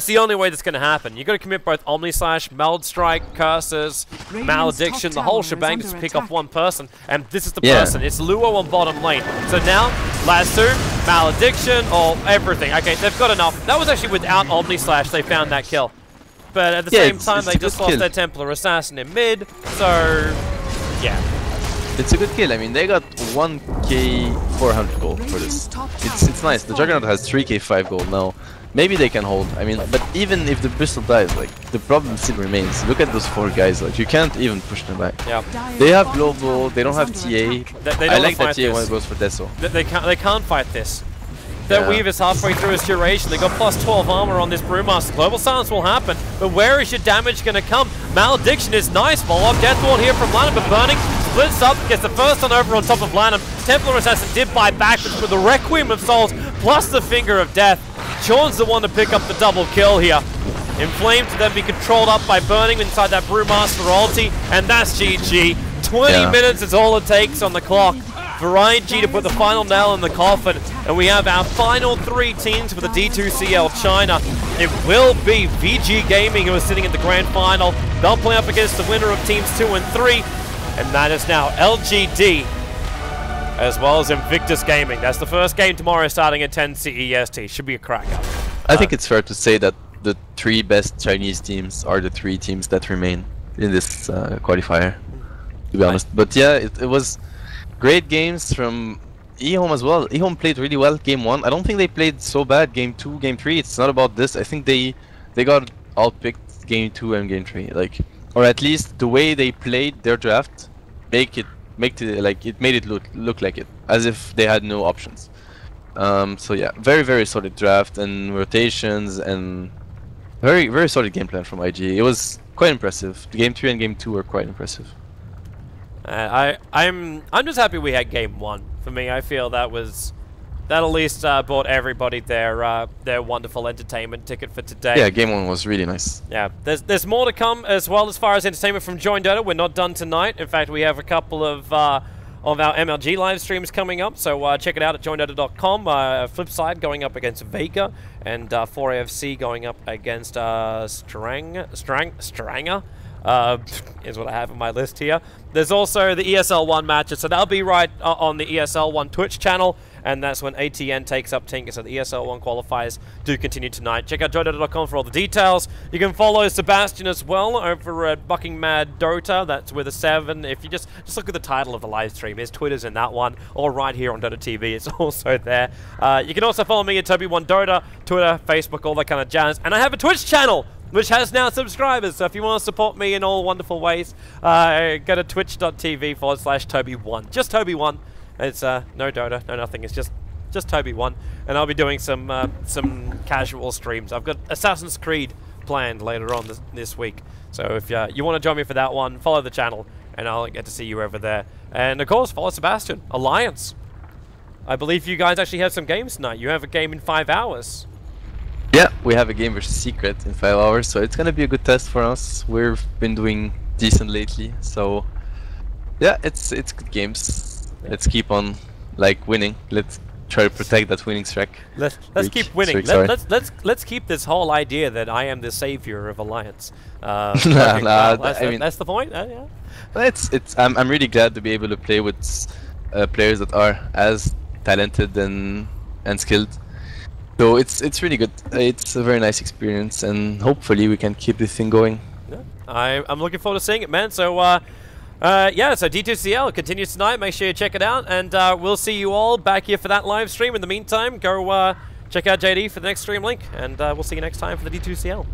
the only way that's going to happen. You've got to commit both Omni Slash, Meld Strike, Curses, Malediction, the whole shebang to pick off one person. And this is the person. It's Luo on bottom lane. So now, Lasso, Malediction, or everything. Okay, they've got enough. That was actually without Omni Slash they found that kill. But at the same time, they just lost their Templar Assassin in mid. So, yeah. It's a good kill. I mean, they got 1k 400 gold for this. It's nice. The Juggernaut has 3k 5 gold now. Maybe they can hold. I mean, but even if the Bristol dies, like, the problem still remains. Look at those 4 guys. Like, you can't even push them back. Yeah. They have Global. They don't have TA. I like that TA when it goes for Deso. They can't fight this. Their Weave is halfway through its duration. They got plus 12 armor on this Brewmaster. Global Silence will happen, but where is your damage going to come? Malediction is nice. Follow-up Death Ward here from Lanham, but Burning splits up, gets the first one over on top of Lanham. Templar Assassin did buy backwards with the Requiem of Souls plus the Finger of Death. Sean's the one to pick up the double kill here. Inflamed to then be controlled up by Burning inside that Brewmaster ulti, and that's GG. 20 minutes is all it takes on the clock for IG to put the final nail in the coffin, and we have our final 3 teams for the D2CL China. It will be VG Gaming, who is sitting in the grand final. They'll play up against the winner of teams 2 and 3, and that is now LGD as well as Invictus Gaming. That's the first game tomorrow starting at 10 CEST. Should be a cracker. I think it's fair to say that the 3 best Chinese teams are the 3 teams that remain in this qualifier, to be honest. But yeah, it was great games from EHOME as well. EHOME played really well game 1. I don't think they played so bad game 2, game 3. It's not about this. I think they got outpicked game 2 and game 3. Like, or at least the way they played their draft made it look like it, as if they had no options. So yeah, very, very solid draft and rotations and very, very solid game plan from IG. It was quite impressive. The game 3 and game 2 were quite impressive. I'm just happy we had game 1. For me, I feel that at least bought everybody their wonderful entertainment ticket for today. Yeah, game 1 was really nice. Yeah, there's more to come as well as far as entertainment from Join Dota. We're not done tonight. In fact, we have a couple of our MLG live streams coming up, so check it out at joindota.com. Flipside going up against Vega, and 4AFC going up against Stranger. Is what I have on my list here. There's also the ESL1 matches, so that'll be right on the ESL1 Twitch channel, and that's when ATN takes up Tinker, so the ESL1 qualifiers do continue tonight. Check out joydota.com for all the details. You can follow Sebastian as well over at Bucking Mad Dota, that's with a 7. If you just look at the title of the live stream, his Twitter's in that one, or right here on Dota TV, it's also there. You can also follow me at Toby1Dota, Twitter, Facebook, all that kind of jazz, and I have a Twitch channel which has now subscribers, so if you want to support me in all wonderful ways, go to twitch.tv/Toby1. Just Toby1. It's no Dota, no nothing, it's just just Toby1, and I'll be doing some casual streams. I've got Assassin's Creed planned later on this week, so if you want to join me for that one, follow the channel, and I'll get to see you over there. And of course, follow Sebastian, Alliance. I believe you guys actually have some games tonight. You have a game in 5 hours. Yeah, we have a game versus Secret in 5 hours, so it's gonna be a good test for us. We've been doing decent lately, so yeah, it's good games. Yeah. Let's keep on winning. Let's try to protect that winning streak. Let's keep winning. Let's keep this whole idea that I am the savior of Alliance. I mean, that's the point. Yeah. I'm really glad to be able to play with players that are as talented and skilled. So it's really good. It's a very nice experience, and hopefully we can keep this thing going. Yeah. I'm looking forward to seeing it, man. So yeah, so D2CL continues tonight. Make sure you check it out, and we'll see you all back here for that live stream. In the meantime, go check out JD for the next stream link, and we'll see you next time for the D2CL.